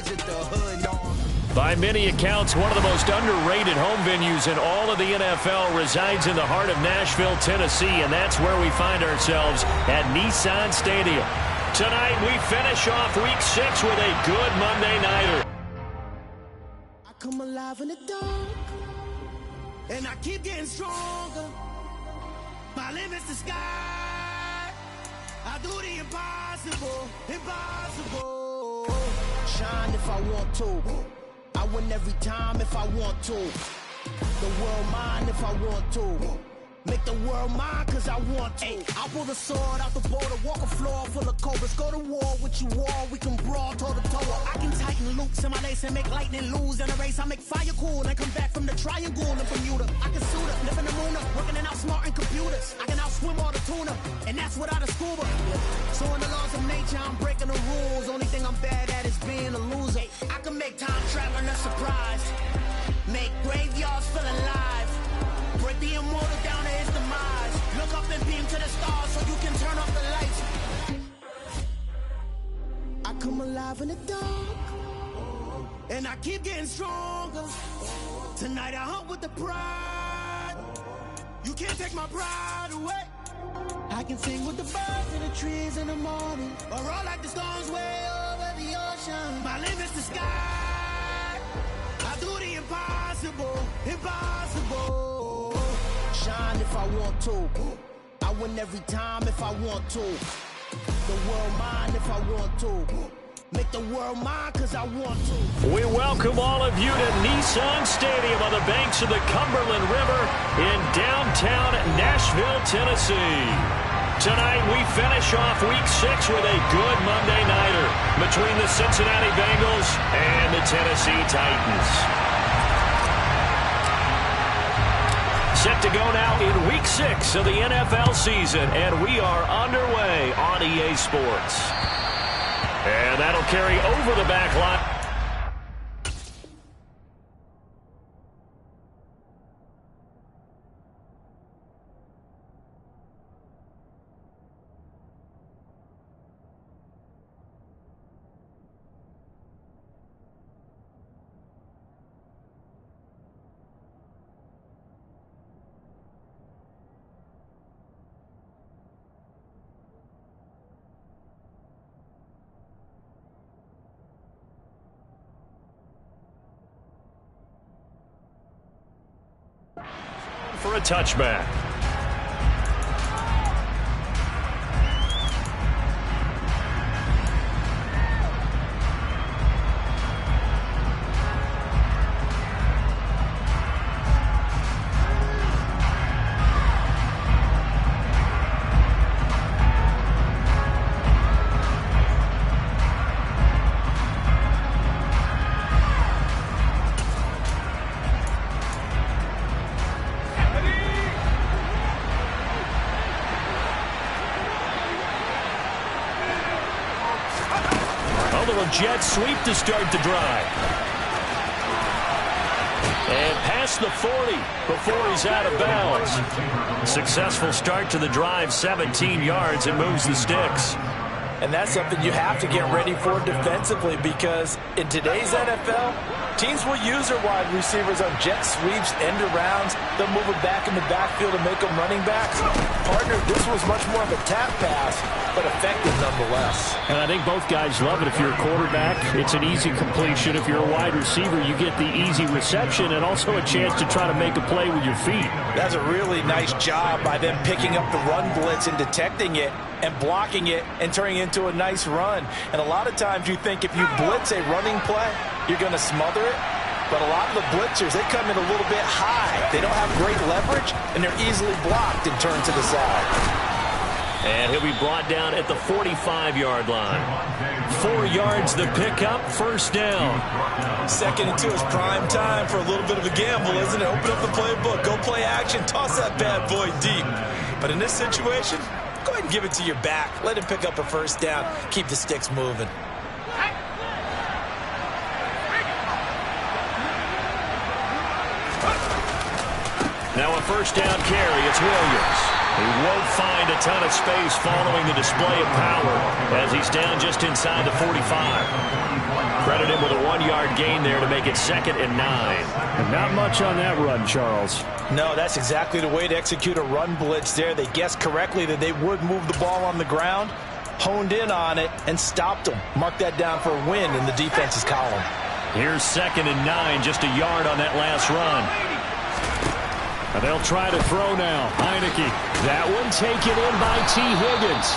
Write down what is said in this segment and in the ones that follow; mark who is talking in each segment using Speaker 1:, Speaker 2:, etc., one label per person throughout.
Speaker 1: just the hood, dog.
Speaker 2: By many accounts, one of the most underrated home venues in all of the NFL resides in the heart of Nashville, Tennessee, and that's where we find ourselves at Nissan Stadium. Tonight, we finish off Week 6 with a good Monday nighter.
Speaker 1: I come alive in the dark, and I keep getting stronger. My limit's the sky. I do the impossible, impossible. Shine if I want to. I win every time if I want to. The world mine if I want to. Make the world mine cause I want to. Ay, I'll pull the sword out the border, walk a floor full of cobras. Go to war with you all, we can brawl toe to toe. I can tighten loops in my lace and make lightning lose in a race. I make fire cool and come back from the triangle in Bermuda. I can suit up, live in the moon up, working and outsmarting computers. I can outswim all the tuna, and that's without a scuba. So in the laws of nature, I'm breaking the rules. Only thing I'm bad at is being a loser. I can make time traveling a surprise. Make graveyards feel alive. Break the immortal down to his demise. Look up and beam to the stars so you can turn off the lights. I come alive in the dark, and I keep getting stronger. Tonight I hunt with the pride. You can't take my pride away. I can sing with the birds and the trees in the morning, or roll like the storms way over the ocean. My limit's the sky. I do the impossible, impossible. Shine if I want to. I win every time if I want to. The world mine if I want to. Make the world mine cause I want to.
Speaker 2: We welcome all of you to Nissan Stadium on the banks of the Cumberland River in downtown Nashville, Tennessee. Tonight we finish off Week 6 with a good Monday nighter between the Cincinnati Bengals and the Tennessee Titans. Set to go now in Week 6 of the NFL season, and we are underway on EA Sports. And that'll carry over the back line. For a touchback. Jet sweep to start the drive. And past the 40 before he's out of bounds. Successful start to the drive, 17 yards, and moves the sticks.
Speaker 3: And that's something you have to get ready for defensively, because in today's NFL, teams will use their wide receivers on jet sweeps, end arounds. They'll move it back in the backfield and make them running backs. Partner, this was much more of a tap pass, but effective nonetheless.
Speaker 2: And I think both guys love it. If you're a quarterback, it's an easy completion. If you're a wide receiver, you get the easy reception and also a chance to try to make a play with your feet.
Speaker 3: That's a really nice job by them picking up the run blitz and detecting it and blocking it and turning it into a nice run. And a lot of times you think if you blitz a running play, you're going to smother it. But a lot of the blitzers, they come in a little bit high. They don't have great leverage, and they're easily blocked and turned to the side.
Speaker 2: And he'll be brought down at the 45-yard line. 4 yards the pickup, first down.
Speaker 3: Second into his prime time for a little bit of a gamble, isn't it? Open up the playbook, go play action, toss that bad boy deep. But in this situation, go ahead and give it to your back. Let him pick up a first down. Keep the sticks moving.
Speaker 2: Now a first down carry. It's Williams. He won't find a ton of space following the display of power as he's down just inside the 45. Credit him with a 1-yard gain there to make it 2nd and 9.
Speaker 4: And not much on that run, Charles.
Speaker 3: No, that's exactly the way to execute a run blitz there. They guessed correctly that they would move the ball on the ground, honed in on it, and stopped them. Mark that down for a win in the defense's column.
Speaker 2: Here's 2nd and 9, just a yard on that last run.
Speaker 4: And they'll try to throw now. Heineke.
Speaker 2: That one taken in by T. Higgins.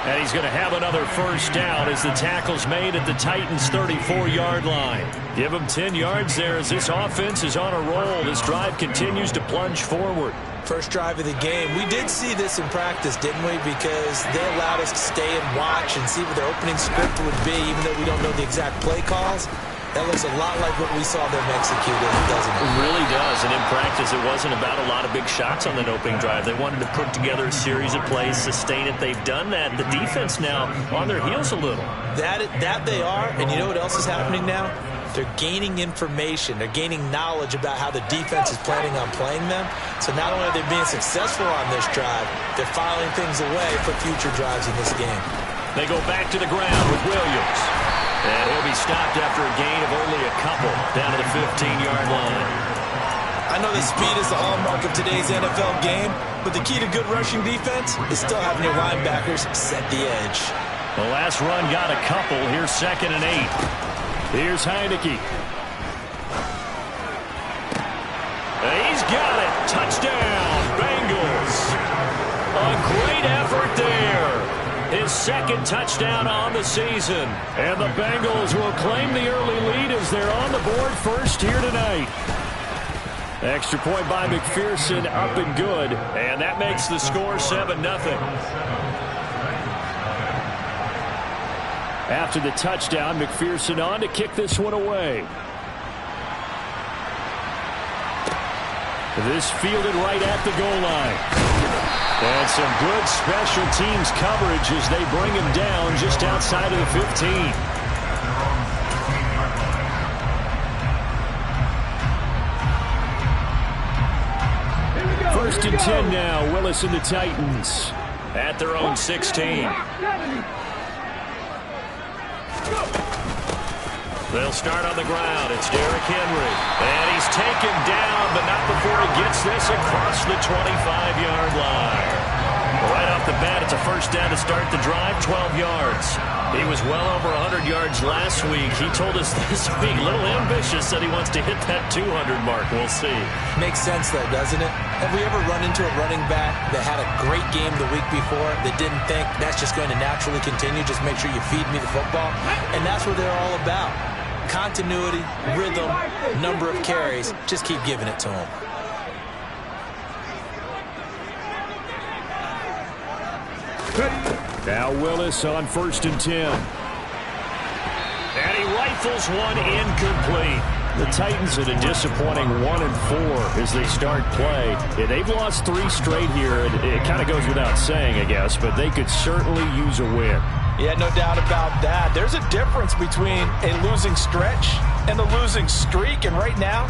Speaker 2: And he's going to have another first down as the tackle's made at the Titans' 34-yard line. Give them 10 yards there as this offense is on a roll. This drive continues to plunge forward.
Speaker 3: First drive of the game. We did see this in practice, didn't we? Because they allowed us to stay and watch and see what their opening script would be, even though we don't know the exact play calls. That looks a lot like what we saw them execute, doesn't it?
Speaker 2: It really does. And in practice, it wasn't about a lot of big shots on that opening drive. They wanted to put together a series of plays, sustain it. They've done that. The defense now on their heels a little.
Speaker 3: That they are. And you know what else is happening now? They're gaining information. They're gaining knowledge about how the defense is planning on playing them. So not only are they being successful on this drive, they're filing things away for future drives in this game.
Speaker 2: They go back to the ground with Williams. And he'll be stopped after a gain of only a couple down to the 15-yard line.
Speaker 3: I know that speed is the hallmark of today's NFL game, but the key to good rushing defense is still having your linebackers set the edge.
Speaker 2: The last run got a couple. Here's 2nd and 8.
Speaker 4: Here's Heineke.
Speaker 2: He's got it. Touchdown, Bengals. A great effort there. His 2nd touchdown on the season.
Speaker 4: And the Bengals will claim the early lead as they're on the board first here tonight. Extra point by McPherson, up and good.
Speaker 2: And that makes the score 7-0.
Speaker 4: After the touchdown, McPherson on to kick this one away. This fielded right at the goal line. And some good special teams coverage as they bring him down just outside of the 15. First and 10 now. Willis and the Titans
Speaker 2: at their own 16. They'll start on the ground. It's Derrick Henry. And he's taken down, but not before he gets this across the 25-yard line. Right off the bat, it's a first down to start the drive, 12 yards. He was well over 100 yards last week. He told us this week, a little ambitious, that he wants to hit that 200 mark. We'll see.
Speaker 3: Makes sense, though, doesn't it? Have we ever run into a running back that had a great game the week before that didn't think that's just going to naturally continue, just make sure you feed me the football? And that's what they're all about. Continuity, rhythm, number of carries. Just keep giving it to him.
Speaker 4: Now Willis on 1st and 10.
Speaker 2: And he rifles one incomplete.
Speaker 4: The Titans at a disappointing 1-4 as they start play. Yeah, they've lost 3 straight here. It kind of goes without saying, I guess, but they could certainly use a win.
Speaker 3: Yeah, no doubt about that. There's a difference between a losing stretch and a losing streak, and right now,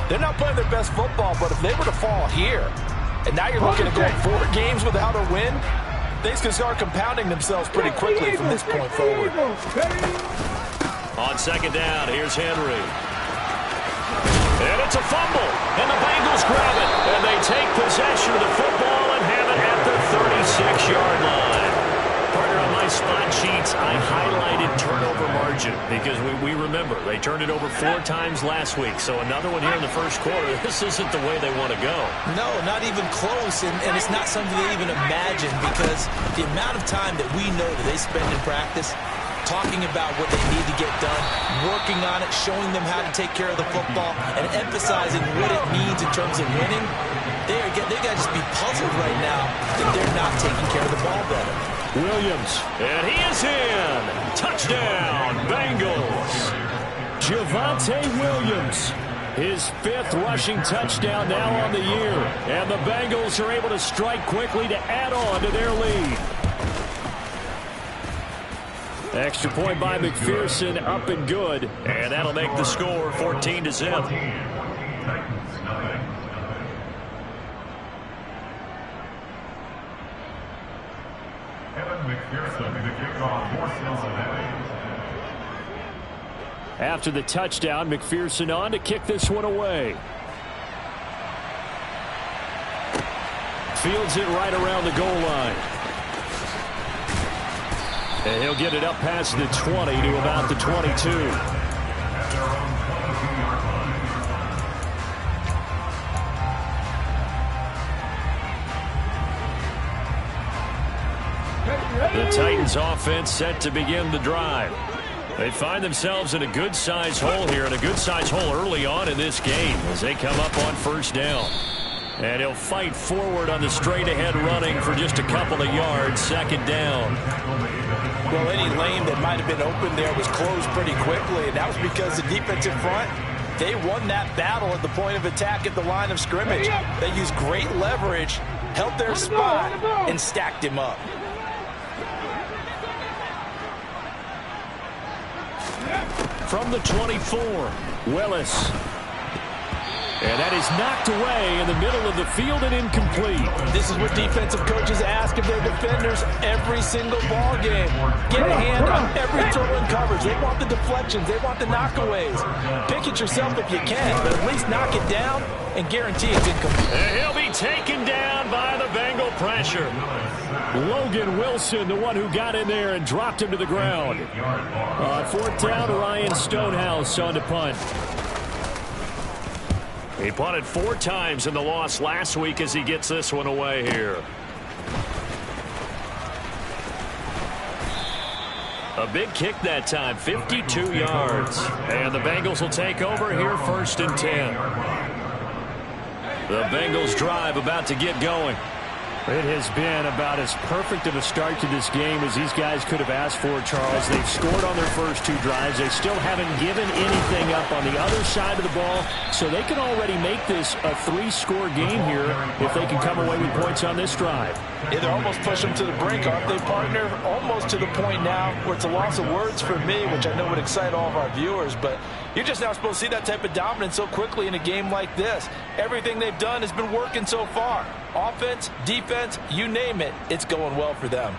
Speaker 3: they're not playing their best football, but if they were to fall here, and now you're looking at going 4 games without a win, things can start compounding themselves pretty quickly from this point forward.
Speaker 2: On 2nd down, here's Henry. And it's a fumble, and the Bengals grab it, and they take possession of the football and have it at the 36-yard line. Partner, on my spot sheets, I highlighted turnover margin because we remember they turned it over 4 times last week. So another one here in the first quarter. This isn't the way they want to go.
Speaker 3: No, not even close, and it's not something they even imagine because the amount of time that we know that they spend in practice talking about what they need to get done, working on it, showing them how to take care of the football, and emphasizing what it means in terms of winning, they got to just be puzzled right now that they're not taking care of the ball better.
Speaker 4: Williams.
Speaker 2: And he is in. Touchdown, Bengals.
Speaker 4: Javonte Williams. His 5th rushing touchdown now on the year. And the Bengals are able to strike quickly to add on to their lead. Extra point by McPherson, up and good.
Speaker 2: And that'll make the score 14-0.
Speaker 5: McPherson to kick off for Cincinnati.
Speaker 4: After the touchdown, McPherson on to kick this one away. Fields it right around the goal line. And he'll get it up past the 20 to about the 22. The Titans offense set to begin the drive. They find themselves in a good-sized hole here, and a good-sized hole early on in this game as they come up on first down. And he'll fight forward on the straight-ahead running for just a couple of yards, second down.
Speaker 3: Well, any lane that might have been open there was closed pretty quickly, and that was because the defensive front, they won that battle at the point of attack at the line of scrimmage. They used great leverage, held their spot, and stacked him up.
Speaker 4: From the 24, Willis. And that is knocked away in the middle of the field and incomplete.
Speaker 3: This is what defensive coaches ask of their defenders every single ball game. Get a hand on every throw in coverage. They want the deflections. They want the knockaways. Pick it yourself if you can, but at least knock it down and guarantee it's incomplete.
Speaker 2: And he'll be taken down by the Bengal pressure.
Speaker 4: Logan Wilson, the one who got in there and dropped him to the ground. Fourth down, Ryan Stonehouse on to punt.
Speaker 2: He punted 4 times in the loss last week as he gets this one away here. A big kick that time, 52 yards. And the Bengals will take over here, 1st and 10. The Bengals drive about to get going.
Speaker 4: It has been about as perfect of a start to this game as these guys could have asked for, Charles. They've scored on their first 2 drives. They still haven't given anything up on the other side of the ball, so they can already make this a 3-score game here if they can come away with points on this drive.
Speaker 3: Either almost push them to the brink, aren't they, partner? Almost to the point now where it's a loss of words for me, which I know would excite all of our viewers, but you're just not supposed to see that type of dominance so quickly in a game like this. Everything they've done has been working so far. Offense, defense, you name it, it's going well for them.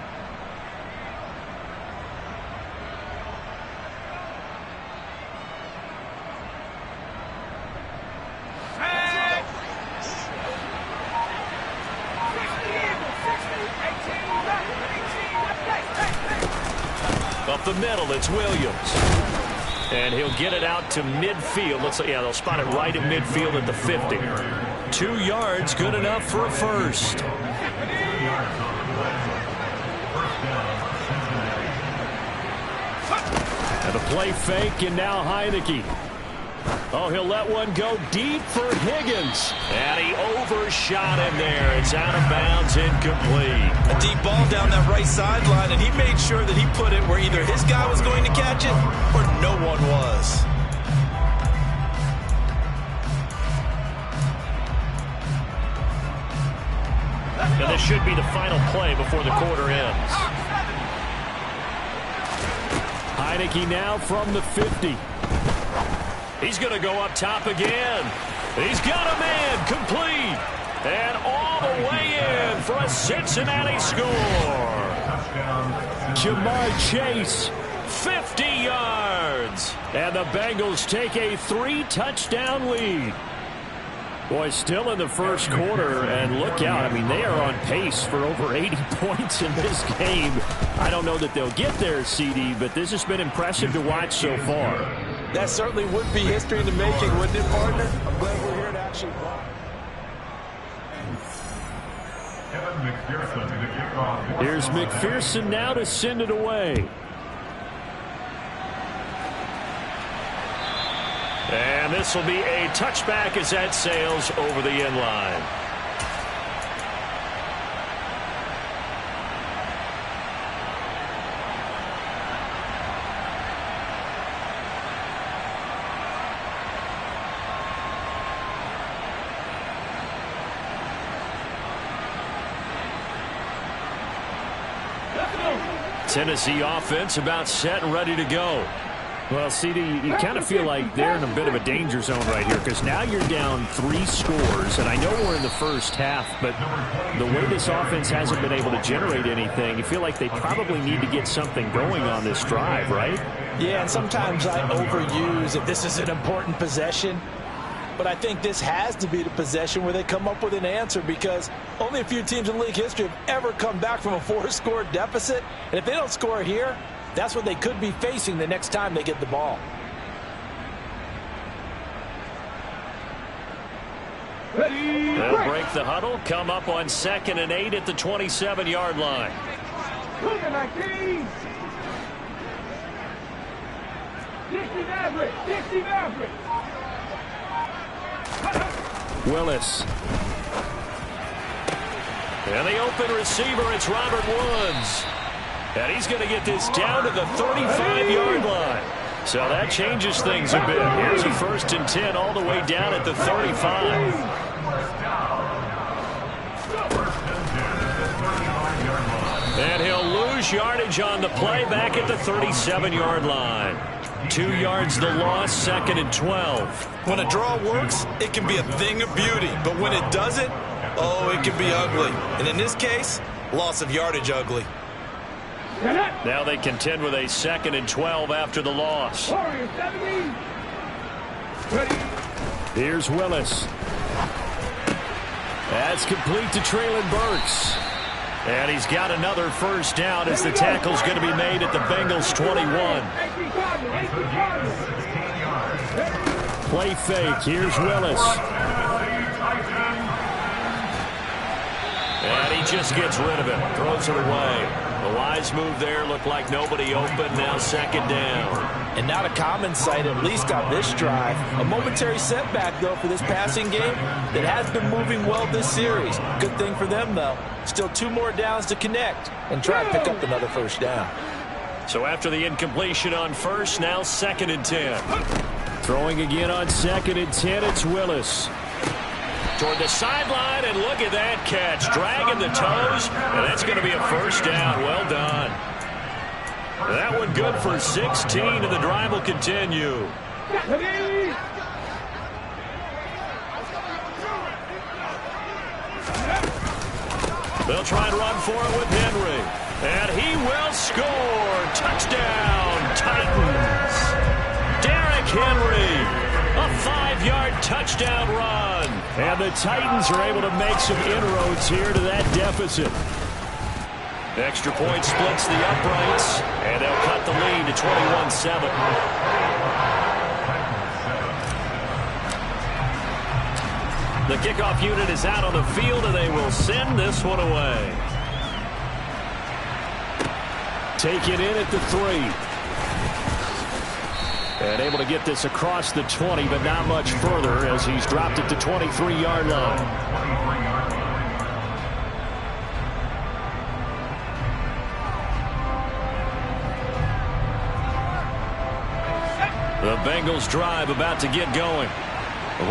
Speaker 2: Up the middle, it's Williams. And he'll get it out to midfield. Looks like, yeah, they'll spot it right at midfield at the 50.
Speaker 4: 2 yards, good enough for a first. And a play fake, and now Heineke. Oh, he'll let one go deep for Higgins.
Speaker 2: And he overshot him there. It's out of bounds, incomplete.
Speaker 3: A deep ball down that right sideline, and he made sure that he put it where either his guy was going to catch it or no one was.
Speaker 2: And this should be the final play before the quarter ends.
Speaker 4: Heineke now from the 50.
Speaker 2: He's going to go up top again. He's got a man, complete. And all the way in for a Cincinnati score.
Speaker 4: Jamar Chase,
Speaker 2: 50 yards.
Speaker 4: And the Bengals take a 3-touchdown lead. Boy, still in the first quarter, and look out. I mean, they are on pace for over 80 points in this game. I don't know that they'll get there, CD, but this has been impressive to watch so far.
Speaker 3: That certainly would be history in the making, wouldn't it, partner? I'm glad we're here to actually watch.
Speaker 4: Here's McPherson now to send it away.
Speaker 2: And this will be a touchback as that sails over the end line. Tennessee offense about set and ready to go.
Speaker 4: Well, CD, you kind of feel like they're in a bit of a danger zone right here because now you're down 3 scores, and I know we're in the first half, but the way this offense hasn't been able to generate anything, you feel like they probably need to get something going on this drive, right?
Speaker 3: Yeah, and sometimes I overuse if this is an important possession. But I think this has to be the possession where they come up with an answer, because only a few teams in league history have ever come back from a 4-score deficit. And if they don't score here, that's what they could be facing the next time they get the ball.
Speaker 2: They'll break the huddle, come up on 2nd and 8 at the 27-yard line. Willis. And the open receiver, it's Robert Woods. And he's going to get this down to the 35-yard line. So that changes things a bit. Here's a 1st and 10 all the way down at the 35. And he'll lose yardage on the play back at the 37-yard line. 2 yards the loss, 2nd and 12.
Speaker 3: When a draw works, it can be a thing of beauty. But when it doesn't, oh, it can be ugly. And in this case, loss of yardage ugly.
Speaker 2: Now they contend with a 2nd and 12 after the loss. Here's Willis. That's complete to Traylon Burks. And he's got another 1st down as the tackle's going to be made at the Bengals 21. Play fake. Here's Willis. And he just gets rid of it. Throws it away. A wise move there. Looked like nobody open. Now 2nd down.
Speaker 3: And not a common sight, at least on this drive. A momentary setback, though, for this passing game that has been moving well this series. Good thing for them, though. Still 2 more downs to connect and try to pick up another 1st down.
Speaker 2: So after the incompletion on 1st, now 2nd and 10. Throwing again on 2nd and 10, it's Willis. Toward the sideline, and look at that catch. Dragging the toes, and that's going to be a 1st down. Well done. That one good for 16, and the drive will continue. They'll try and run for it with Henry. And he will score. Touchdown, Titans. Derrick Henry. A 5-yard touchdown run. And the Titans are able to make some inroads here to that deficit. Extra point splits the uprights. And they'll cut the lead to 21-7. The kickoff unit is out on the field, and they will send this one away. Take it in at the 3. And able to get this across the 20, but not much further as he's dropped it to 23-yard line. The Bengals drive about to get going.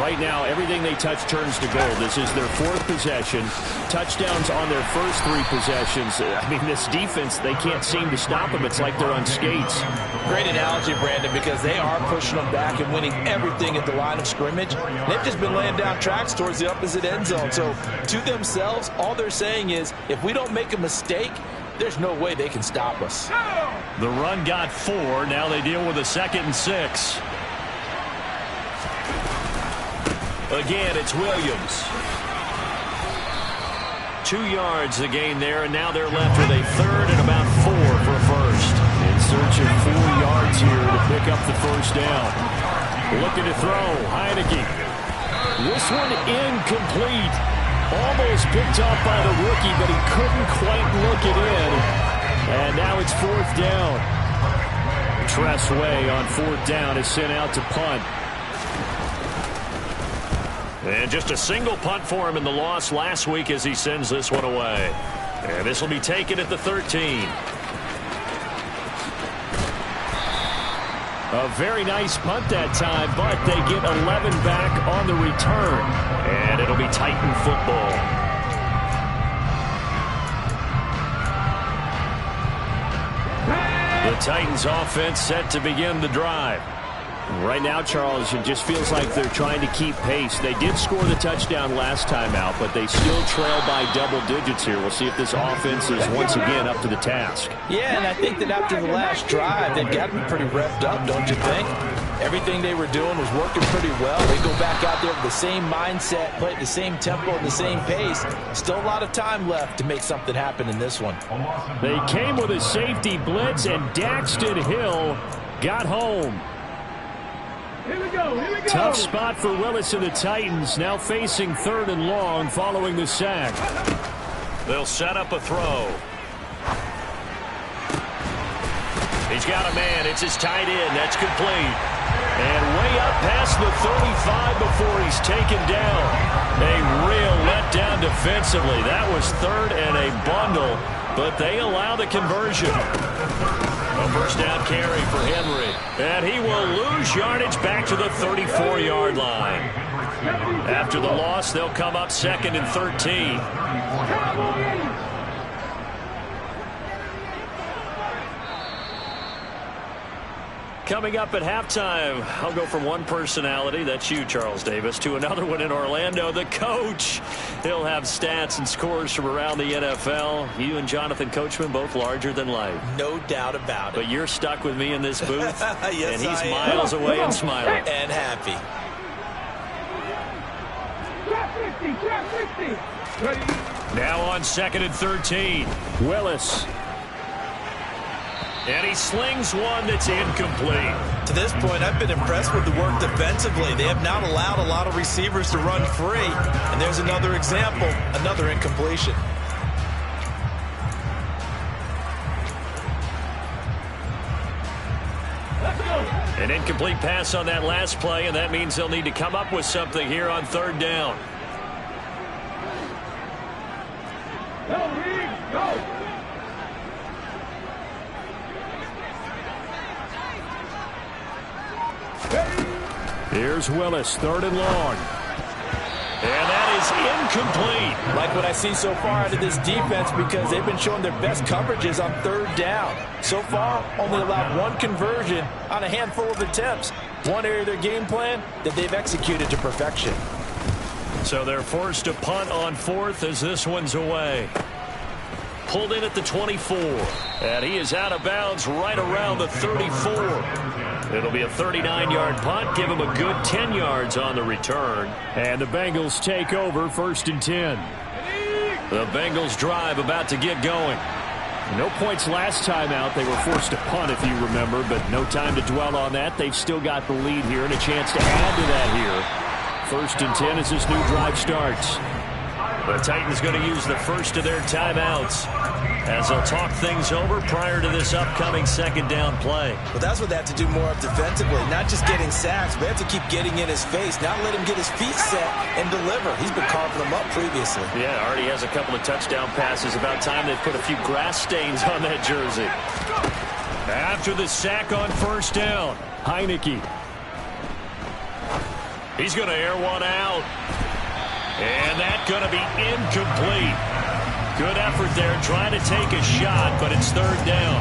Speaker 2: Right now, everything they touch turns to gold. This is their 4th possession. Touchdowns on their first 3 possessions. I mean, this defense, they can't seem to stop them. It's like they're on skates.
Speaker 3: Great analogy, Brandon, because they are pushing them back and winning everything at the line of scrimmage. They've just been laying down tracks towards the opposite end zone. So, to themselves, all they're saying is, if we don't make a mistake, there's no way they can stop us.
Speaker 2: The run got 4. Now they deal with a 2nd and 6. Again, it's Williams. 2 yards the gain there, and now they're left with a 3rd and about 4 for 1st. In search of 4 yards here to pick up the 1st down. Looking to throw, Heineke. This one incomplete. Almost picked off by the rookie, but he couldn't quite look it in. And now it's 4th down. Tressway on 4th down is sent out to punt. And just a single punt for him in the loss last week as he sends this one away. And this will be taken at the 13. A very nice punt that time, but they get 11 back on the return. And it'll be Titan football. The Titans offense set to begin the drive. Right now, Charles, it just feels like they're trying to keep pace. They did score the touchdown last time out, but they still trail by double digits here. We'll see if this offense is once again up to the task.
Speaker 3: Yeah, and I think that after the last drive, they've got to be pretty revved up, don't you think? Everything they were doing was working pretty well. They go back out there with the same mindset, play at the same tempo and the same pace. Still a lot of time left to make something happen in this one.
Speaker 2: They came with a safety blitz, and Daxton Hill got home.
Speaker 5: Here we go.
Speaker 2: Tough spot for Willis and the Titans, now facing 3rd and long following the sack.
Speaker 4: They'll set up a throw. He's got a man. It's his tight end. That's complete. And way up past the 35 before he's taken down. A real letdown defensively. That was 3rd and a bundle, but they allow the conversion. A first down carry for Henry. And he will lose yardage back to the 34-yard line. After the loss, they'll come up 2nd and 13. Coming up at halftime, I'll go from one personality, that's you, Charles Davis, to another one in Orlando, the coach. He'll have stats and scores from around the NFL. You and Jonathan Coachman, both larger than life.
Speaker 3: No doubt about it.
Speaker 4: But you're stuck with me in this booth,
Speaker 3: yes,
Speaker 4: and he's miles away and smiling.
Speaker 3: And happy.
Speaker 5: Trap 50. Ready?
Speaker 4: Now on 2nd and 13. Willis. And he slings one that's incomplete.
Speaker 3: To this point, I've been impressed with the work defensively. They have not allowed a lot of receivers to run free. And there's another example, another incompletion.
Speaker 4: An incomplete pass on that last play, and that means they'll need to come up with something here on 3rd down.
Speaker 5: Go.
Speaker 2: Here's Willis, 3rd and long.
Speaker 4: And that is incomplete.
Speaker 3: Like what I see so far out of this defense, because they've been showing their best coverages on 3rd down. So far, only allowed one conversion on a handful of attempts. One area of their game plan that they've executed to perfection.
Speaker 4: So they're forced to punt on 4th as this one's away. Pulled in at the 24. And he is out of bounds right around the 34. It'll be a 39-yard punt. Give him a good 10 yards on the return.
Speaker 2: And the Bengals take over 1st and 10.
Speaker 4: The Bengals drive about to get going.
Speaker 2: No points last time out. They were forced to punt, if you remember, but no time to dwell on that. They've still got the lead here and a chance to add to that here. 1st and 10 as this new drive starts.
Speaker 4: The Titans going to use the first of their timeouts as they'll talk things over prior to this upcoming 2nd down play.
Speaker 3: Well, that's what they have to do more of defensively. Not just getting sacks, but they have to keep getting in his face. Not let him get his feet set and deliver. He's been carving them up previously.
Speaker 4: Yeah, already has a couple of touchdown passes. About time they put a few grass stains on that jersey. After the sack on 1st down,
Speaker 2: Heineke.
Speaker 4: He's going to air one out. And that's going to be incomplete. Good effort there trying to take a shot, but it's 3rd down.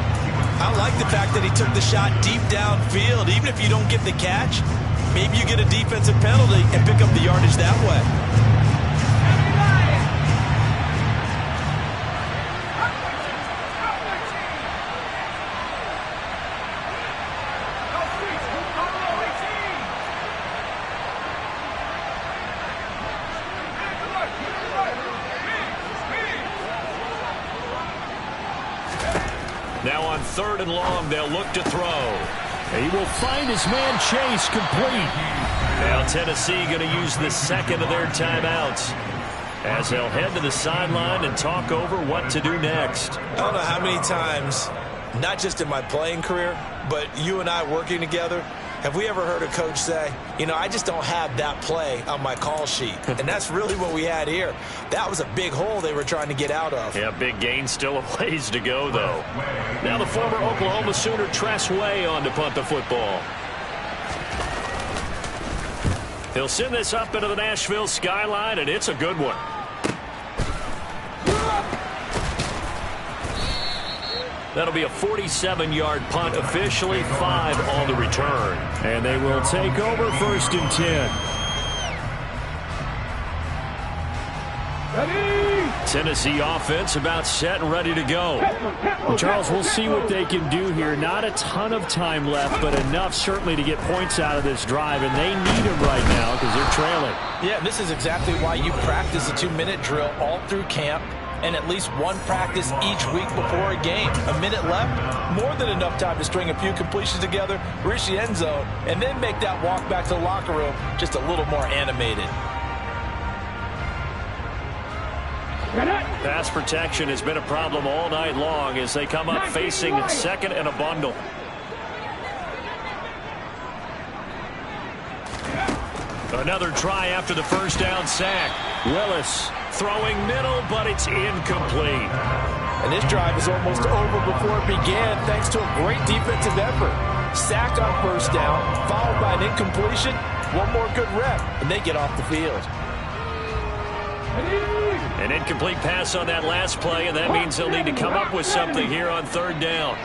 Speaker 3: I like the fact that he took the shot deep downfield. Even if you don't get the catch, maybe you get a defensive penalty and pick up the yardage that way.
Speaker 4: Now on 3rd and long, they'll look to throw.
Speaker 2: He will find his man Chase complete.
Speaker 4: Now Tennessee going to use the 2nd of their timeouts as they'll head to the sideline and talk over what to do next.
Speaker 3: I don't know how many times, not just in my playing career, but you and I working together, have we ever heard a coach say, you know, I just don't have that play on my call sheet. And that's really what we had here. That was a big hole they were trying to get out of.
Speaker 4: Yeah, big gain, still a ways to go, though. Now the former Oklahoma Sooner Tress Way on to punt the football. He'll send this up into the Nashville skyline, and it's a good one.
Speaker 2: That'll be a 47-yard punt, officially 5 on the return.
Speaker 4: And they will take over 1st and 10. Tennessee offense about set and ready to go. Well, Charles, we'll see what they can do here. Not a ton of time left, but enough certainly to get points out of this drive, and they need them right now because they're trailing.
Speaker 3: Yeah, this is exactly why you practice a 2-minute drill all through camp and at least one practice each week before a game. A minute left, more than enough time to string a few completions together, reach the end zone, and then make that walk back to the locker room just a little more animated.
Speaker 2: Pass protection has been a problem all night long as they come up facing 2nd and a bundle. Another try after the 1st down sack. Willis throwing middle, but it's incomplete.
Speaker 3: And this drive is almost over before it began thanks to a great defensive effort. Sack on 1st down, followed by an incompletion. One more good rep, and they get off the field.
Speaker 2: An incomplete pass on that last play, and that means they'll need to come up with something here on 3rd down.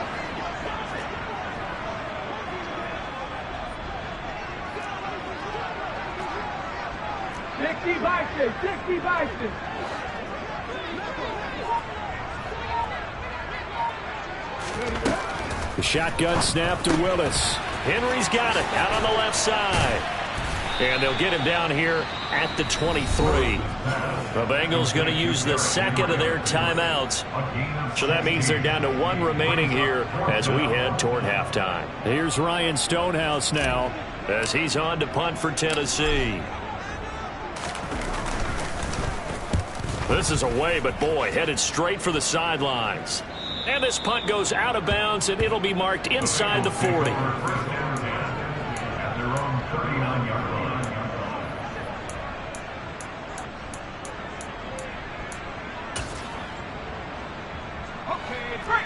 Speaker 4: The shotgun snap to Willis.
Speaker 2: Henry's got it out on the left side. And they'll get him down here at the 23. The Bengals going to use the 2nd of their timeouts. So that means they're down to 1 remaining here as we head toward halftime.
Speaker 4: Here's Ryan Stonehouse now
Speaker 2: as he's on to punt for Tennessee. This is away, but boy, headed straight for the sidelines. And this punt goes out of bounds, and it'll be marked inside the 40.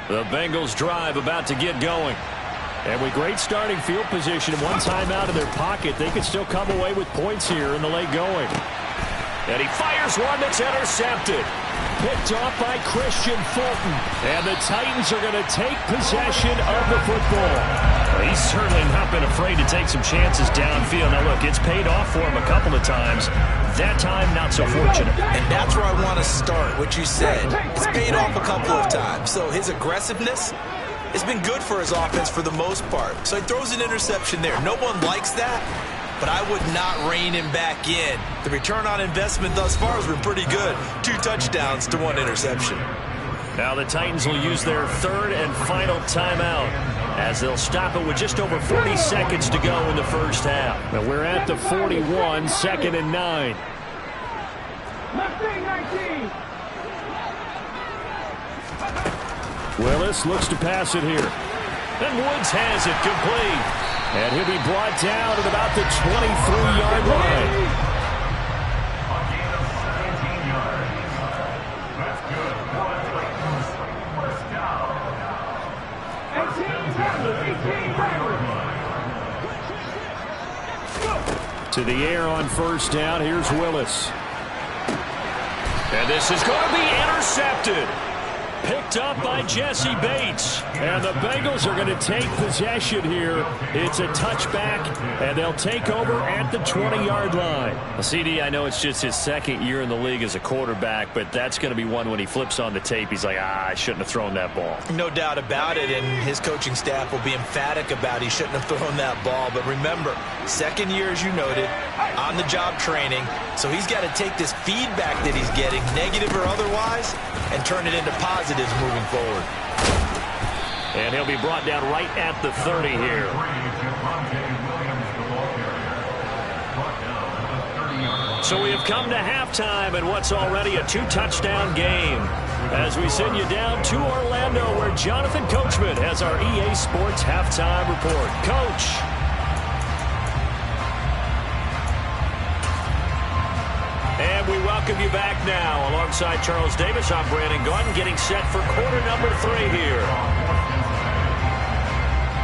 Speaker 2: The Bengals drive about to get going.
Speaker 4: And with great starting field position and 1 timeout in their pocket, they can still come away with points here in the late going.
Speaker 2: And he fires one that's intercepted.
Speaker 4: Picked off by Christian Fulton. And the Titans are going to take possession of the football.
Speaker 2: Well, he's certainly not been afraid to take some chances downfield. Now, look, it's paid off for him a couple of times. That time, not so fortunate.
Speaker 3: And that's where I want to start, what you said. It's paid off a couple of times. So his aggressiveness has been good for his offense for the most part. So he throws an interception there. No one likes that, but I would not rein him back in. The return on investment thus far has been pretty good. 2 touchdowns to 1 interception.
Speaker 2: Now the Titans will use their 3rd and final timeout as they'll stop it with just over 40 seconds to go in the 1st half.
Speaker 4: Now we're at the 41, 2nd and 9. Willis looks to pass it here.
Speaker 2: And Woods has it complete.
Speaker 4: And he'll be brought down at about the 23-yard line. To the air on 1st down. Here's Willis.
Speaker 2: And this is going to be intercepted. Picked up by Jesse Bates.
Speaker 4: And the Bengals are going to take possession here. It's a touchback, and they'll take over at the 20-yard line.
Speaker 2: Well, CD, I know it's just his 2nd year in the league as a quarterback, but that's going to be one when he flips on the tape. He's like, I shouldn't have thrown that ball.
Speaker 3: No doubt about it, and his coaching staff will be emphatic about he shouldn't have thrown that ball. But remember, 2nd year, as you noted, on-the-job training. So he's got to take this feedback that he's getting, negative or otherwise, and turn it into positives moving forward.
Speaker 2: And he'll be brought down right at the 30 here. So we have come to halftime in what's already a 2-touchdown game. As we send you down to Orlando, where Jonathan Coachman has our EA Sports halftime report. Coach. And we welcome you back now. Alongside Charles Davis, I'm Brandon Gordon, getting set for quarter number 3 here.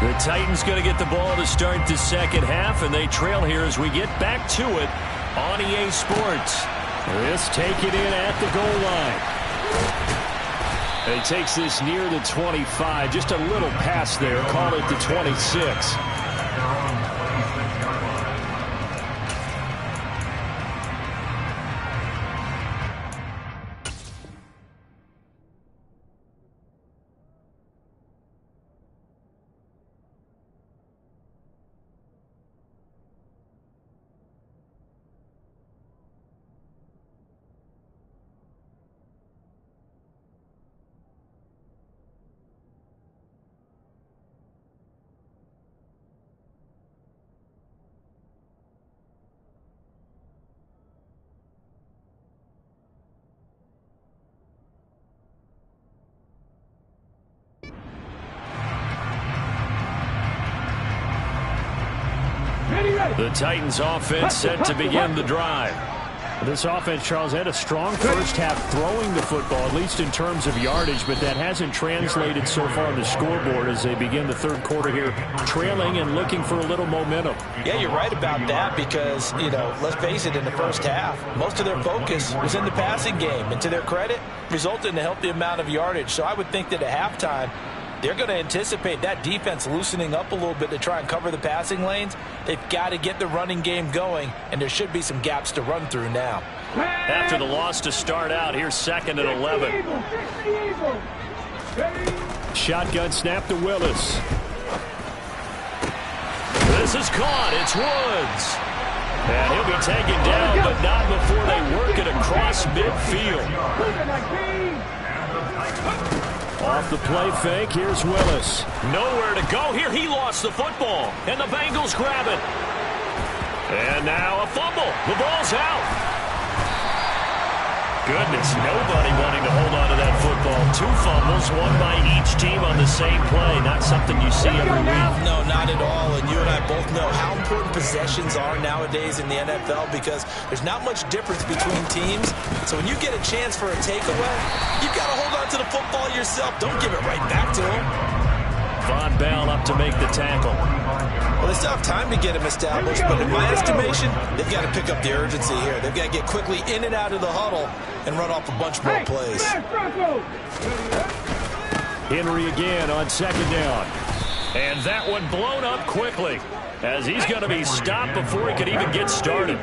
Speaker 2: The Titans going to get the ball to start the 2nd half, and they trail here as we get back to it on EA Sports.
Speaker 4: This take it in at the goal line. And he takes this near the 25. Just a little pass there. Call it the 26. The Titans offense set to begin the drive. This offense, Charles, had a strong first half throwing the football, at least in terms of yardage, but that hasn't translated so far on the scoreboard as they begin the third quarter here, trailing and looking for a little momentum.
Speaker 3: Yeah, you're right about that because, let's face it, in the first half, most of their focus was in the passing game, and to their credit, resulted in a healthy amount of yardage. So I would think that at halftime, they're going to anticipate that defense loosening up a little bit to try and cover the passing lanes. They've got to get the running game going, and there should be some gaps to run through now.
Speaker 4: After the loss to start out, here's 2nd and 11. Shotgun snap to Willis. This is caught. It's Woods. And he'll be taken down, but not before they work it across midfield. Off the play fake, here's Willis. Nowhere to go here. He lost the football, and the Bengals grab it. And now a fumble. The ball's out. Goodness, nobody wanting to hold on to that football. 2 fumbles, one by each team on the same play. Not something you see every week.
Speaker 3: No, not at all. And you and I both know how important possessions are nowadays in the NFL because there's not much difference between teams. So when you get a chance for a takeaway, you've got to hold on to the football yourself. Don't give it right back to him.
Speaker 4: Von Bell up to make the tackle.
Speaker 3: Well, they still have time to get him established, but in my estimation, they've got to pick up the urgency here. They've got to get quickly in and out of the huddle and run off a bunch more plays.
Speaker 4: Henry again on 2nd down. And that one blown up quickly as he's going to be stopped before he could even get started.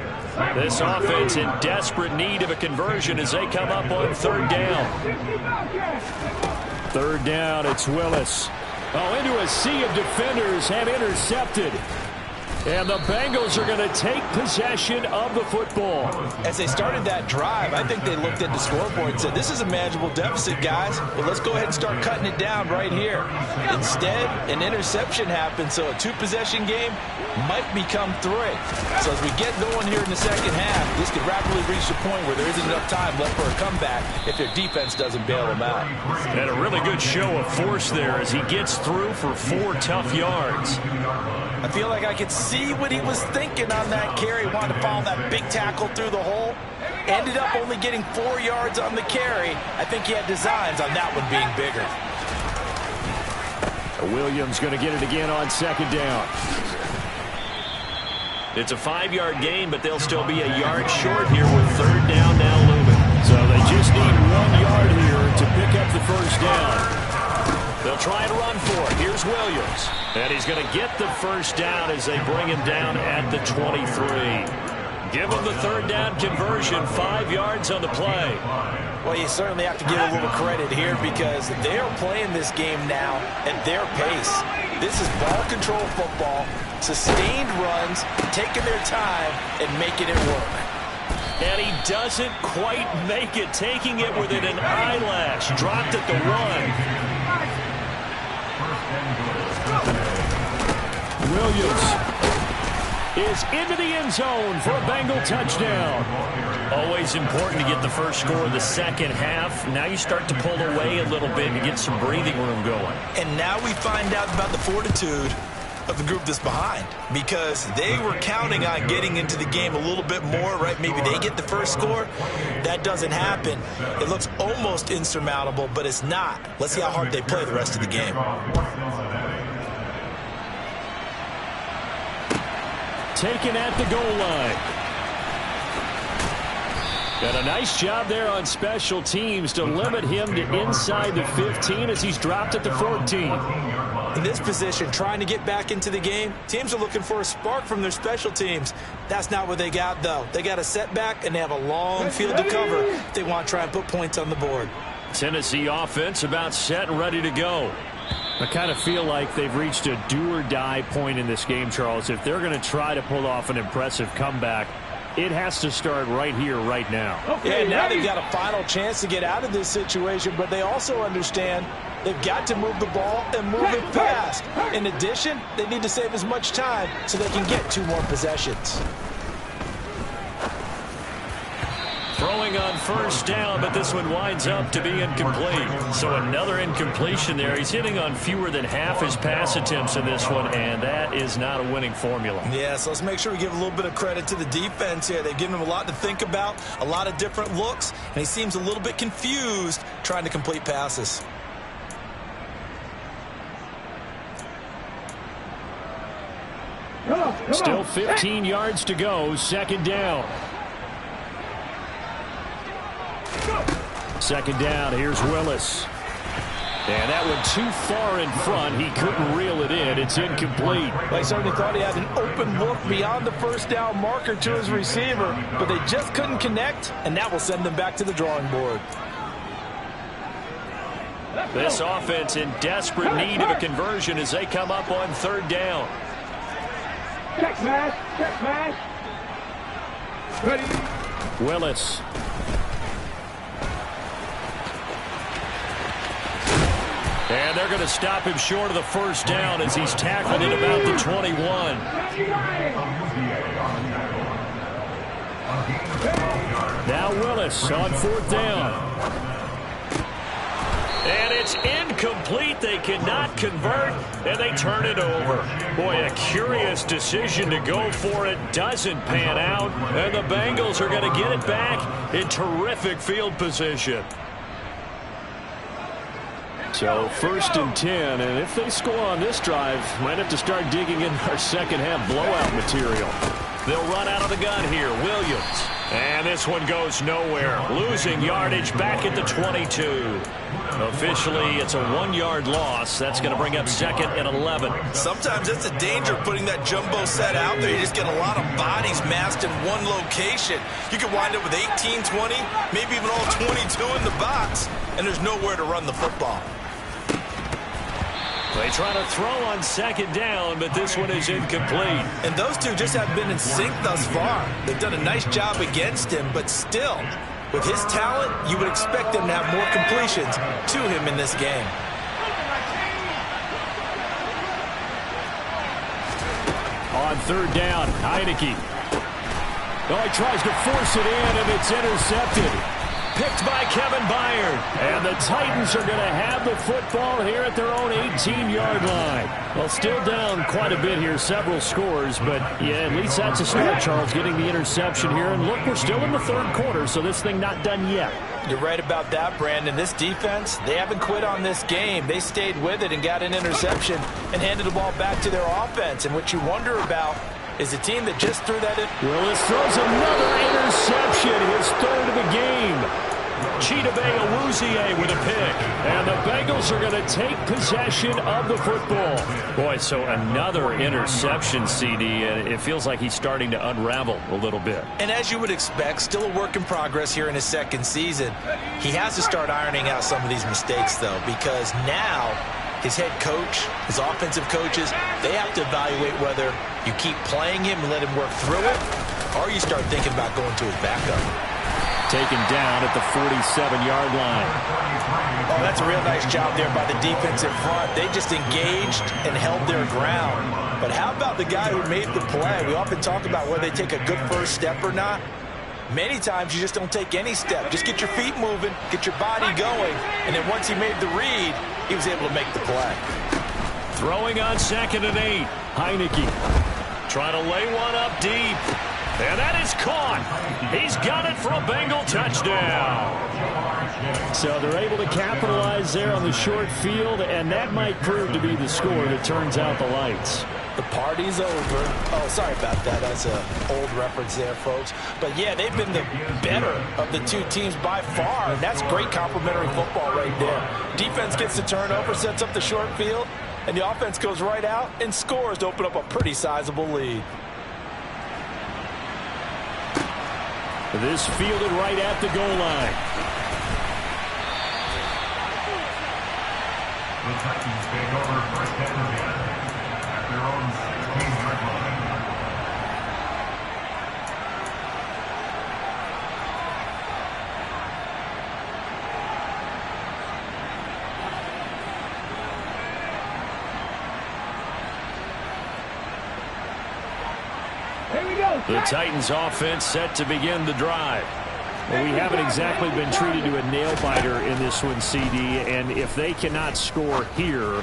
Speaker 4: This offense in desperate need of a conversion as they come up on 3rd down. 3rd down, it's Willis. Into a sea of defenders and intercepted. And the Bengals are going to take possession of the football.
Speaker 3: As they started that drive, I think they looked at the scoreboard and said, this is a manageable deficit, guys. Well, let's go ahead and start cutting it down right here. Instead, an interception happened, so a 2-possession game might become 3. So as we get going here in the second half, this could rapidly reach the point where there isn't enough time left for a comeback if their defense doesn't bail them out.
Speaker 4: And a really good show of force there as he gets through for 4 tough yards.
Speaker 3: I feel like I could see what he was thinking on that carry. Wanted to follow that big tackle through the hole. Ended up only getting 4 yards on the carry. I think he had designs on that one being bigger.
Speaker 4: Williams going to get it again on 2nd down. It's a 5-yard gain, but they'll still be a yard short here with 3rd down now looming. So they just need 1 yard here to pick up the 1st down. They'll try and run for it. Here's Williams. And he's going to get the 1st down as they bring him down at the 23. Give him the 3rd down conversion, 5 yards on the play.
Speaker 3: Well, you certainly have to give a little credit here because they are playing this game now at their pace. This is ball control football, sustained runs, taking their time and making it work.
Speaker 4: And he doesn't quite make it, taking it within an eyelash. Dropped at the 1. Williams is into the end zone for a Bengal touchdown. Always important to get the first score of the second half. Now you start to pull away a little bit and get some breathing room going.
Speaker 3: And now we find out about the fortitude of the group that's behind because they were counting on getting into the game a little bit more, right? Maybe they get the first score. That doesn't happen. It looks almost insurmountable, but it's not. Let's see how hard they play the rest of the game.
Speaker 4: Taken at the goal line.
Speaker 2: And a nice job there on special teams to limit him to inside the 15 as he's dropped at the 14.
Speaker 3: In this position, trying to get back into the game, teams are looking for a spark from their special teams. That's not what they got, though. They got a setback, and they have a long field to cover if they want to try and put points on the board.
Speaker 2: Tennessee offense about set and ready to go. I kind of feel like they've reached a do-or-die point in this game, Charles. If they're going to try to pull off an impressive comeback, it has to start right here, right now.
Speaker 3: Okay, yeah, now they've got a final chance to get out of this situation, but they also understand they've got to move the ball and move it fast. In addition, they need to save as much time so they can get 2 more possessions.
Speaker 2: Throwing on first down, but this one winds up to be incomplete. So another incompletion there. He's hitting on fewer than half his pass attempts in this one, and that is not a winning formula.
Speaker 3: Yeah, so let's make sure we give a little bit of credit to the defense here. They've given him a lot to think about, a lot of different looks, and he seems a little bit confused trying to complete passes.
Speaker 2: Still 15 yards to go, second down. Second down, here's Willis. And that one too far in front. He couldn't reel it in. It's incomplete.
Speaker 3: They certainly thought he had an open look beyond the first down marker to his receiver, but they just couldn't connect, and that will send them back to the drawing board.
Speaker 2: This offense in desperate need of a conversion as they come up on third down.
Speaker 5: Check pass. Check pass. Ready.
Speaker 2: Willis. And they're going to stop him short of the first down as he's tackled at about the 21. Now Willis on fourth down. And it's incomplete. They cannot convert, and they turn it over. Boy, a curious decision to go for it. Doesn't pan out, and the Bengals are going to get it back in terrific field position. So first and 10, and if they score on this drive, might have to start digging in our second half blowout material. They'll run out of the gun here. Williams. And this one goes nowhere. Losing yardage back at the 22. Officially, it's a 1-yard loss. That's going to bring up second and 11.
Speaker 3: Sometimes it's a danger putting that jumbo set out there. You just get a lot of bodies massed in one location. You could wind up with 18, 20, maybe even all 22 in the box, and there's nowhere to run the football.
Speaker 2: They try to throw on second down, but this one is incomplete.
Speaker 3: And those two just have been in sync thus far. They've done a nice job against him, but still, with his talent, you would expect them to have more completions to him in this game.
Speaker 2: On third down, Heineke. Oh, he tries to force it in, and it's intercepted. Picked by Kevin Byard. And the Titans are going to have the football here at their own 18-yard line. Well, still down quite a bit here, several scores, but yeah, at least that's a start, Charles, getting the interception here. And look, we're still in the third quarter, so this thing not done yet.
Speaker 3: You're right about that, Brandon. This defense, they haven't quit on this game. They stayed with it and got an interception and handed the ball back to their offense. And what you wonder about is a team that just threw that in.
Speaker 2: Willis throws another interception, his third of the game. Chidobe Awuzie with a pick. And the Bengals are going to take possession of the football. Boy, so another interception, CD, and it feels like he's starting to unravel a little bit.
Speaker 3: And as you would expect, still a work in progress here in his second season. He has to start ironing out some of these mistakes, though, because now his head coach, his offensive coaches, they have to evaluate whether you keep playing him and let him work through it, or you start thinking about going to his backup.
Speaker 2: Taken down at the 47-yard line.
Speaker 3: Oh, that's a real nice job there by the defense in front. They just engaged and held their ground. But how about the guy who made the play? We often talk about whether they take a good first step or not. Many times you just don't take any step. Just get your feet moving, get your body going, and then once he made the read, he was able to make the play.
Speaker 2: Throwing on second and 8. Heineke trying to lay one up deep. And that is caught. He's got it for a Bengal touchdown. So they're able to capitalize there on the short field, and that might prove to be the score that turns out the lights.
Speaker 3: The party's over. Oh, sorry about that. That's an old reference there, folks. But, yeah, they've been the better of the two teams by far, and that's great complementary football right there. Defense gets the turnover, sets up the short field, and the offense goes right out and scores to open up a pretty sizable lead.
Speaker 2: This fielded right at the goal line.
Speaker 6: The Titans take over first and 10 at their own 16-yard line.
Speaker 2: The Titans offense set to begin the drive. Well, we haven't exactly been treated to a nail-biter in this one, CD, and if they cannot score here,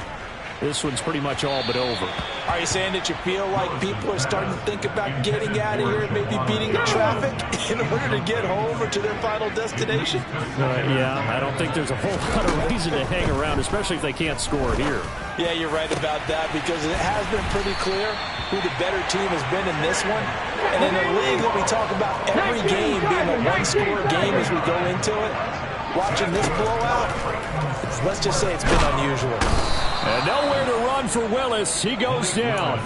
Speaker 2: this one's pretty much all but over.
Speaker 3: Are you saying that you feel like people are starting to think about getting out of here, maybe beating the traffic in order to get home or to their final destination?
Speaker 2: Yeah, I don't think there's a whole lot of reason to hang around, especially if they can't score here.
Speaker 3: Yeah, you're right about that, because it has been pretty clear who the better team has been in this one. And in a league that we talk about every game being a one-score game as we go into it, watching this blowout, let's just say it's been unusual.
Speaker 2: And nowhere to run for Willis. He goes down.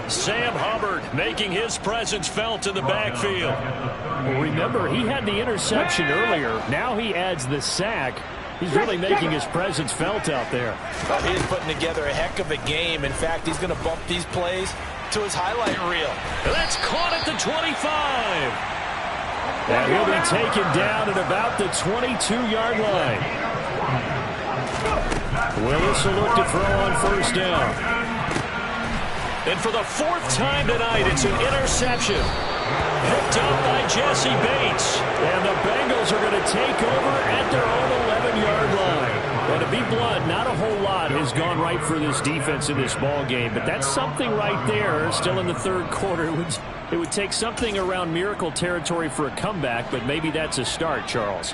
Speaker 2: Sam Hubbard making his presence felt in the backfield. Well, remember, he had the interception earlier. Now he adds the sack. He's really making his presence felt out there.
Speaker 3: Well, he is putting together a heck of a game. In fact, he's going to bump these plays to his highlight reel.
Speaker 2: And that's caught at the 25. And he'll be taken down at about the 22-yard line. Willis will look to throw on first down. And for the fourth time tonight, it's an interception. Picked up by Jesse Bates. And the Bengals are going to take over at their own 11-yard line. And to be blunt, not a whole lot has gone right for this defense in this ball game, but that's something right there. Still in the third quarter. It would take something around miracle territory for a comeback, but maybe that's a start, Charles.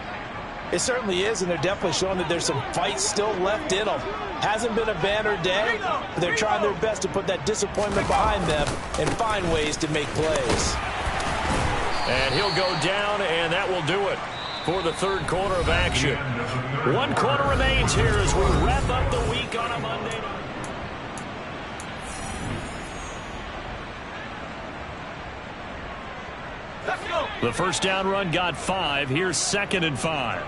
Speaker 3: It certainly is, and they're definitely showing that there's some fight still left in them. Hasn't been a banner day, but they're trying their best to put that disappointment behind them and find ways to make plays.
Speaker 2: And he'll go down, and that will do it for the third quarter of action. 1 quarter remains here as we wrap up the week on a Monday night. The first down run got 5. Here's 2nd and 5.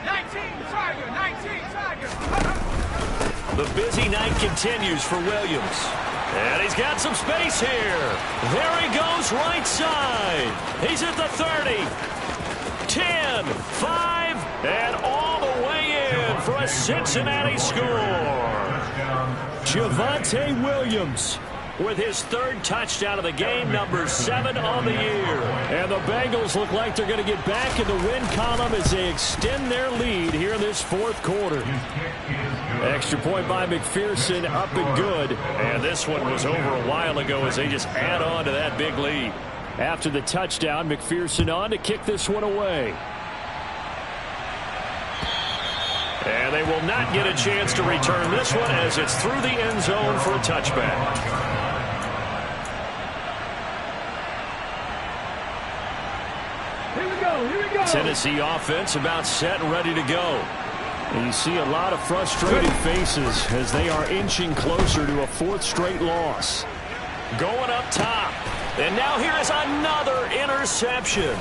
Speaker 5: 19 Tiger.
Speaker 2: The busy night continues for Williams. And he's got some space here. There he goes right side. He's at the 30. 10, 5, and all the way in for a Cincinnati score. Javonte Williams with his 3rd touchdown of the game, number 7 on the year. And the Bengals look like they're going to get back in the win column as they extend their lead here in this 4th quarter. Extra point by McPherson, up and good. And this one was over a while ago as they just add on to that big lead. After the touchdown, McPherson on to kick this one away. And they will not get a chance to return this one as it's through the end zone for a touchback.
Speaker 5: Here we go.
Speaker 2: Tennessee offense about set and ready to go. And you see a lot of frustrated faces as they are inching closer to a 4th straight loss. Going up top. And now here is another interception.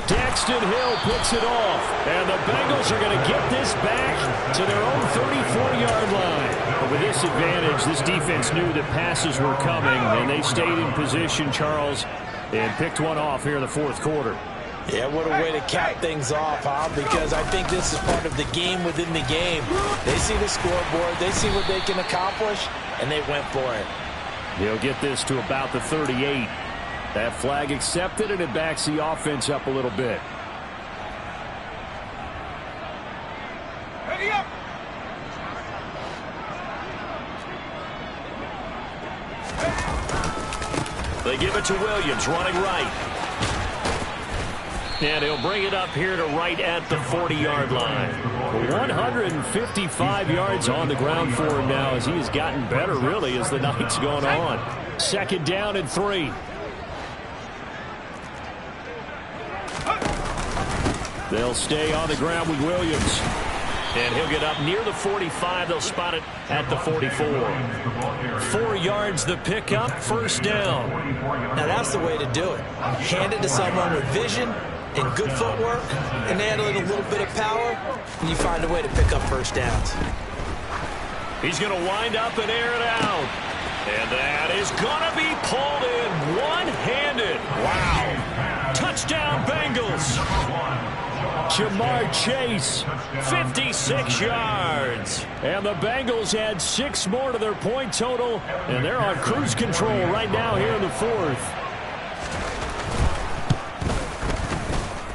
Speaker 2: Daxton Hill picks it off. And the Bengals are going to get this back to their own 34-yard line. But with this advantage, this defense knew that passes were coming, and they stayed in position, Charles, and picked one off here in the 4th quarter.
Speaker 3: Yeah, what a way to cap things off, huh? Because I think this is part of the game within the game. They see the scoreboard, they see what they can accomplish, and they went for it.
Speaker 2: He'll get this to about the 38. That flag accepted, and it backs the offense up a little bit.
Speaker 5: Ready up.
Speaker 2: They give it to Williams, running right. And he'll bring it up here to right at the 40-yard line. 155 yards on the ground for him now as he has gotten better, really, as the night's gone on. 2nd down and 3. They'll stay on the ground with Williams. And he'll get up near the 45. They'll spot it at the 44. 4 yards the pickup, 1st down.
Speaker 3: Now that's the way to do it. Hand it to someone with vision and good footwork and handling a little bit of power, and you find a way to pick up 1st downs.
Speaker 2: He's going to wind up and air it out. And that is going to be pulled in one-handed. Wow. Touchdown, Bengals. Jamar Chase, 56 yards. And the Bengals add 6 more to their point total, and they're on cruise control right now here in the 4th.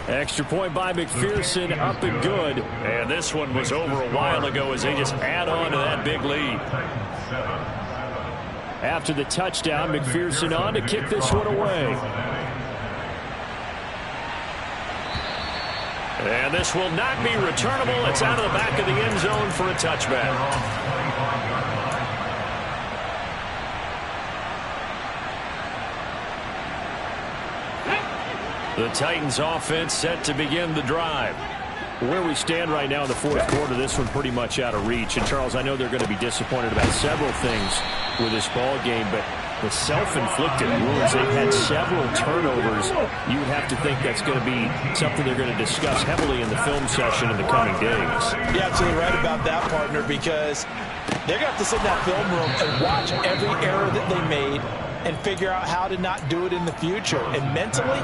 Speaker 2: Extra point by McPherson, up and good. And this one was over a while ago as they just add on to that big lead. After the touchdown, McPherson on to kick this one away. And this will not be returnable. It's out of the back of the end zone for a touchback. The Titans offense set to begin the drive. Where we stand right now in the 4th quarter, this one pretty much out of reach. And, Charles, I know they're going to be disappointed about several things with this ball game, but the self-inflicted wounds, they've had several turnovers. You would have to think that's going to be something they're going to discuss heavily in the film session in the coming days.
Speaker 3: You're absolutely right about that, partner, because they're going to have to sit in that film room and watch every error that they made and figure out how to not do it in the future. And mentally,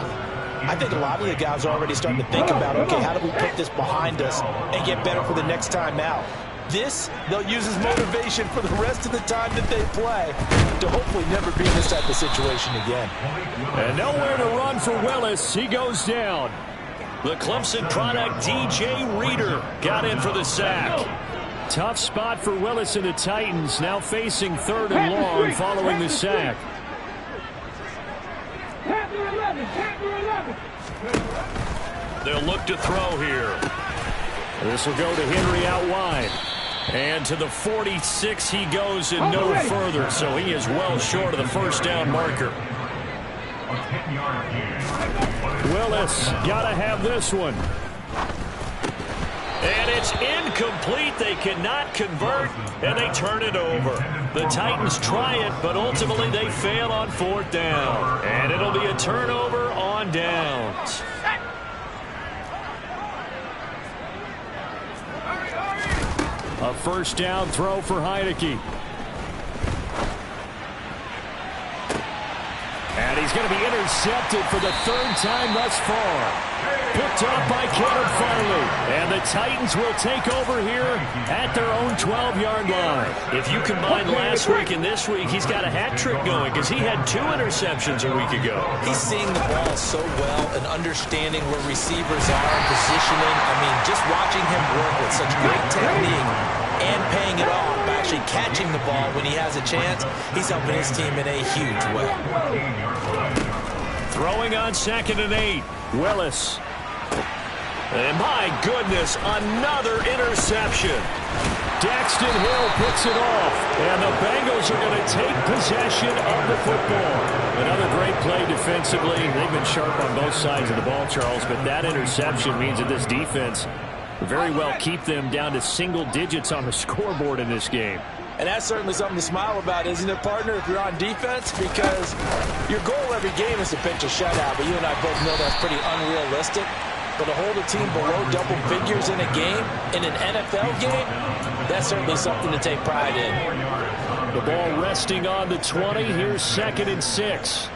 Speaker 3: I think a lot of the guys are already starting to think about, okay, how do we put this behind us and get better for the next time out? This, they'll use as motivation for the rest of the time that they play to hopefully never be in this type of situation again.
Speaker 2: And nowhere to run for Willis. He goes down. The Clemson product, DJ Reader, got in for the sack. Tough spot for Willis and the Titans, now facing 3rd and long following the sack. They'll look to throw here. This will go to Henry out wide. And to the 46 he goes and no further, so he is well short of the 1st down marker. Willis got to have this one. And it's incomplete. They cannot convert, and they turn it over. The Titans try it, but ultimately they fail on 4th down. And it'll be a turnover on downs. A 1st down throw for Heineke. And he's going to be intercepted for the 3rd time thus far. Picked up by Caleb Farley. And the Titans will take over here at their own 12-yard line. If you combine last week and this week, he's got a hat trick going because he had 2 interceptions a week ago.
Speaker 3: He's seeing the ball so well and understanding where receivers are and positioning. I mean, just watching him work with such great technique and paying it off by actually catching the ball when he has a chance, he's helping his team in a huge way.
Speaker 2: Throwing on 2nd and 8. Willis. And my goodness, another interception. Daxton Hill picks it off. And the Bengals are going to take possession of the football. Another great play defensively. They've been sharp on both sides of the ball, Charles, but that interception means that this defense very well keep them down to single digits on the scoreboard in this game.
Speaker 3: And that's certainly something to smile about, isn't it, partner, if you're on defense? Because your goal every game is to pitch a shutout, but you and I both know that's pretty unrealistic. But to hold a team below double figures in a game, in an NFL game, that's certainly something to take pride in.
Speaker 2: The ball resting on the 20. Here's 2nd and 6.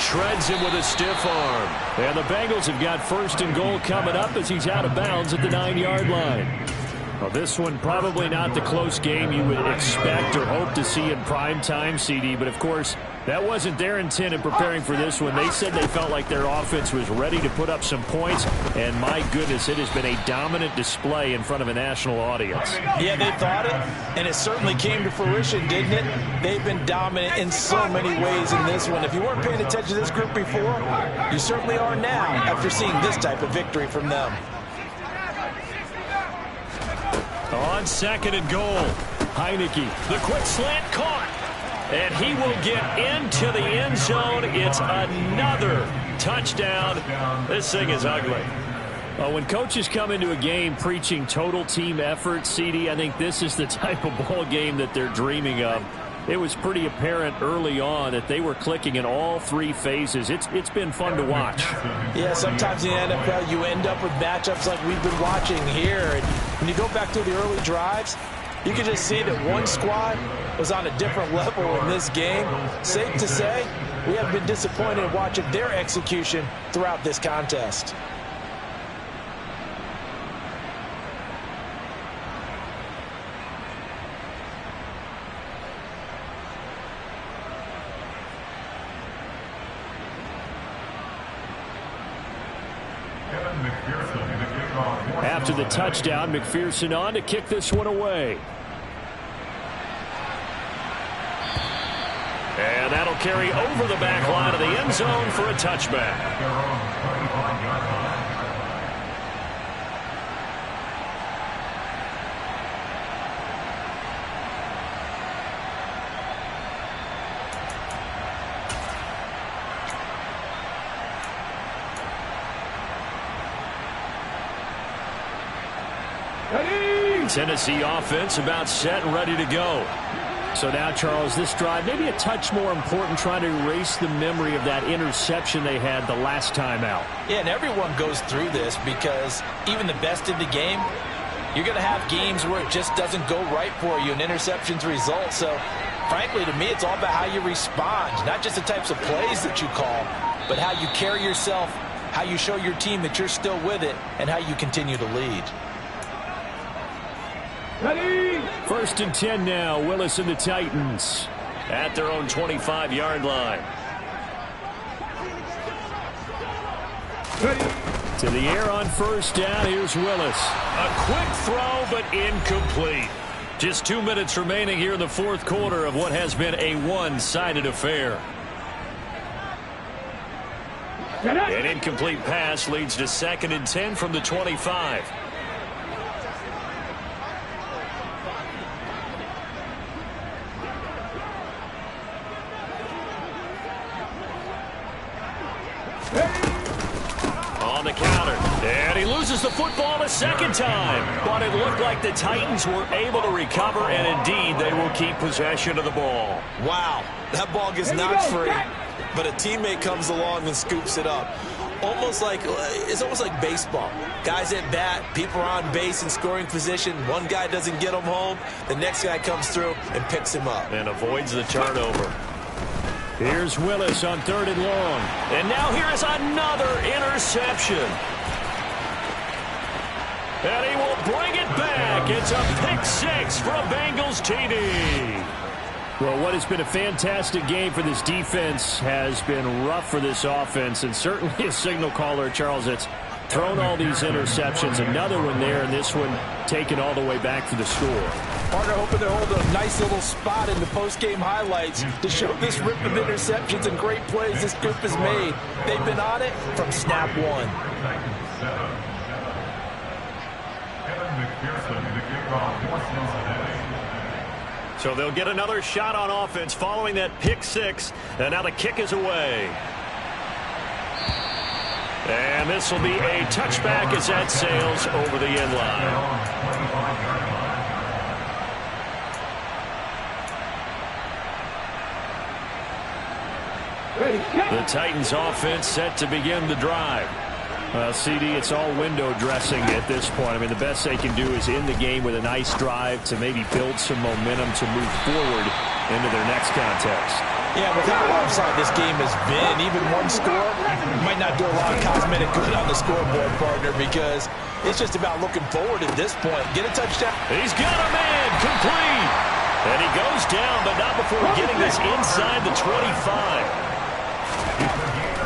Speaker 2: Shreds him with a stiff arm. And the Bengals have got 1st and goal coming up as he's out of bounds at the 9-yard line. Well, this one probably not the close game you would expect or hope to see in prime time, CD. But, of course,
Speaker 4: That wasn't their intent in preparing for this one. They said they felt like their offense was ready to put up some points, and my goodness, it has been a dominant display in front of a national audience.
Speaker 3: Yeah, they thought it, and it certainly came to fruition, didn't it? They've been dominant in so many ways in this one. If you weren't paying attention to this group before, you certainly are now after seeing this type of victory from them.
Speaker 4: On 2nd and goal, Heineke, the quick slant caught. And he will get into the end zone. It's another touchdown. This thing is ugly. When coaches come into a game preaching total team effort, CD, I think this is the type of ball game that they're dreaming of. It was pretty apparent early on that they were clicking in all three phases. It's been fun to watch.
Speaker 3: Yeah, sometimes in the NFL you end up with matchups like we've been watching here. And when you go back to the early drives, you can just see that one squad was on a different level in this game. Safe to say, we have been disappointed watching their execution throughout this contest.
Speaker 4: After the touchdown, McPherson on to kick this one away. And that'll carry over the back line of the end zone for a touchback. Tennessee offense about set and ready to go. So now, Charles, this drive maybe a touch more important, trying to erase the memory of that interception they had the last time out.
Speaker 3: Yeah, and everyone goes through this because even the best in the game, you're going to have games where it just doesn't go right for you, and interceptions result. So, frankly, to me, it's all about how you respond, not just the types of plays that you call, but how you carry yourself, how you show your team that you're still with it, and how you continue to lead.
Speaker 5: Ready?
Speaker 4: 1st and 10 now. Willis and the Titans at their own 25-yard line.
Speaker 5: Ready?
Speaker 4: To the air on 1st down. Here's Willis. A quick throw, but incomplete. Just 2 minutes remaining here in the 4th quarter of what has been a one-sided affair. An incomplete pass leads to 2nd and 10 from the 25. On the counter, and he loses the football a second time. But it looked like the Titans were able to recover, and indeed they will keep possession of the ball.
Speaker 7: Wow, that ball gets knocked free, but a teammate comes along and scoops it up. It's almost like baseball. Guys at bat, people are on base in scoring position. One guy doesn't get him home, the next guy comes through and picks him up.
Speaker 4: And avoids the turnover. Here's Willis on 3rd and long. And now here is another interception. And he will bring it back. It's a pick 6 for a Bengals TD. Well, what has been a fantastic game for this defense has been rough for this offense, and certainly a signal caller, Charles, that's thrown all these interceptions. Another one there, and this one taken all the way back for the score.
Speaker 3: Partner hoping to hold a nice little spot in the post-game highlights to show this rip of interceptions and great plays this group has made. They've been on it from snap one.
Speaker 4: So they'll get another shot on offense following that pick 6, and now the kick is away. And this will be a touchback as that sails over the end line. The Titans offense set to begin the drive. Well, CD, it's all window dressing at this point. I mean, the best they can do is end the game with a nice drive to maybe build some momentum to move forward into their next contest.
Speaker 3: Yeah, with how lopsided this game has been, even one score might not do a lot of cosmetic good on the scoreboard, partner, because it's just about looking forward at this point. Get a touchdown.
Speaker 4: He's got a man complete. And he goes down, but not before getting this
Speaker 2: is inside the 25.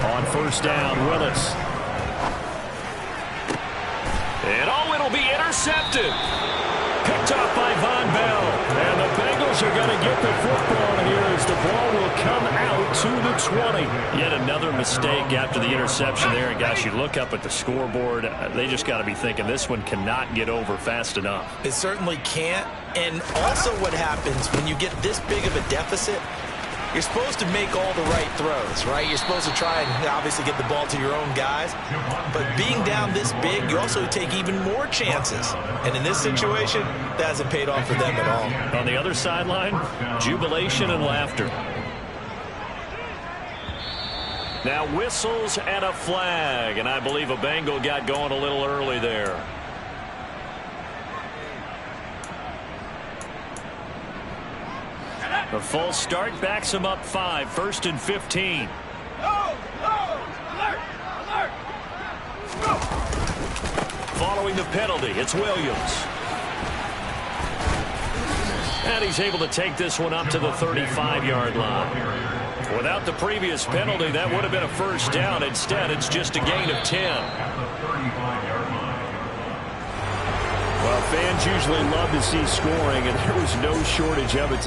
Speaker 2: On first down, Willis. And it'll be intercepted. Picked off by Von Bell. And the Bengals are going to get the football here as the ball will come out to the 20. Yet another mistake after the interception there. And, guys, you look up at the scoreboard. They just got to be thinking this one cannot get over fast enough.
Speaker 7: It certainly can't. And also what happens when you get this big of a deficit, you're supposed to make all the right throws, right? You're supposed to try and obviously get the ball to your own guys. But being down this big, you also take even more chances. And in this situation, that hasn't paid off for them at all.
Speaker 2: On the other sideline, jubilation and laughter. Now whistles and a flag. And I believe a Bengal got going a little early there. A false start backs him up 5. 1st and 15.
Speaker 5: Alert! Alert!
Speaker 2: Following the penalty, it's Williams. And he's able to take this one up to the 35-yard line. Without the previous penalty, that would have been a first down. Instead, it's just a gain of 10. Well, fans usually love to see scoring, and there was no shortage of it today.